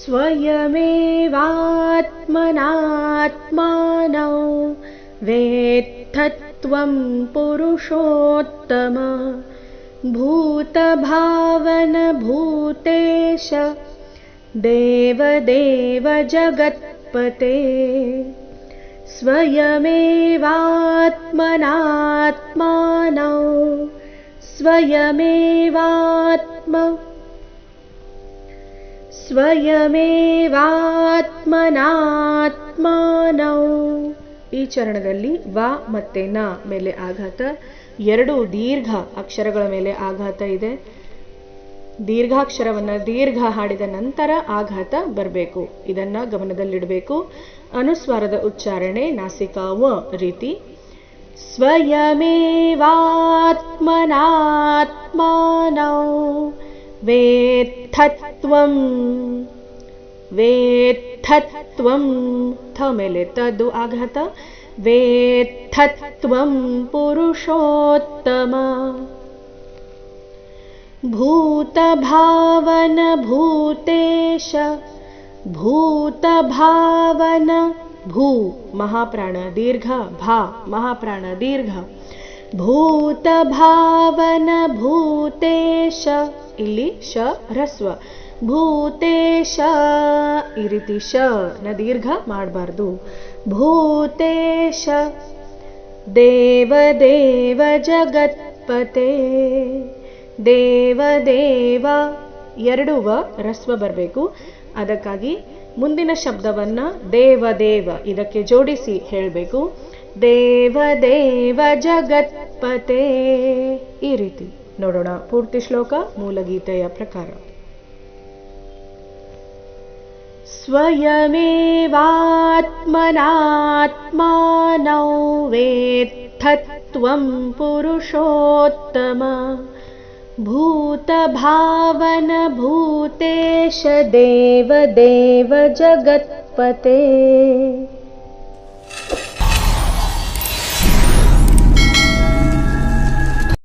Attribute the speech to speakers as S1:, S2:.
S1: स्वयमेवात्मनात्मानौ वेत्थत्वं पुरुषोत्तम भूतभावन भूतेश देवदेव जगत्पते स्वयमेवात्मनात्मानौ ಸ್ವಯಮೇವಾತ್ಮನಾತ್ಮಾನೌ. ಈ ಚರಣದಲ್ಲಿ ವ ಮತ್ತೆ ನ ಮೇಲೆ ಆಘಾತ, ಎರಡು ದೀರ್ಘ ಅಕ್ಷರಗಳ ಮೇಲೆ ಆಘಾತ ಇದೆ. ದೀರ್ಘಾಕ್ಷರವನ್ನ ದೀರ್ಘ ಹಾಡಿದ ನಂತರ ಆಘಾತ ಬರಬೇಕು, ಇದನ್ನ ಗಮನದಲ್ಲಿಡಬೇಕು. ಅನುಸ್ವಾರದ ಉಚ್ಚಾರಣೆ ನಾಸಿಕಾ ವ ರೀತಿ. ಸ್ವಯಮೇವಾತ್ಮನಾತ್ಮಾನೌ ವೇತ್ಥತ್ವಂ ವೇತ್ಥತ್ವಂ ಥ ಮೇಲೆ ತದ್ದು ಆಘಾತ. ವೇತ್ಥತ್ವಂ ಪುರುಷೋತ್ತಮ ಭೂತಭಾವನ ಭೂತೇಶ ಭೂತಭಾವನ ಭೂ ಮಹಾಪ್ರಾಣ ದೀರ್ಘ, ಭಾ ಮಹಾಪ್ರಾಣ ದೀರ್ಘ. ಭೂತಭಾವನ ಭೂತೇಶ, ಇಲ್ಲಿ ಶ ಹ್ರಸ್ವ. ಭೂತೇಶ ಈ ರೀತಿ ಶ ನ ದೀರ್ಘ ಮಾಡಬಾರ್ದು. ಭೂತೇಶ ದೇವದೇವ ಜಗತ್ಪತೆ. ದೇವದೇವ ಎರಡು ವ ಹ್ರಸ್ವ ಬರಬೇಕು, ಅದಕ್ಕಾಗಿ ಮುಂದಿನ ಶಬ್ದವನ್ನ ದೇವದೇವ ಇದಕ್ಕೆ ಜೋಡಿಸಿ ಹೇಳಬೇಕು. ದೇವದೇವ ಜಗತ್ಪತೆ ಈ ರೀತಿ ನೋಡೋಣ. ಪೂರ್ತಿ ಶ್ಲೋಕ ಮೂಲಗೀತೆಯ ಪ್ರಕಾರ. ಸ್ವಯಮೇವಾತ್ಮನಾತ್ಮಾನೌ ವೇತ್ಥತ್ವಂ ಪುರುಷೋತ್ತಮ ಭೂತಭಾವನ ಭೂತೇಶ ದೇವದೇವ ಜಗತ್ಪತೆ.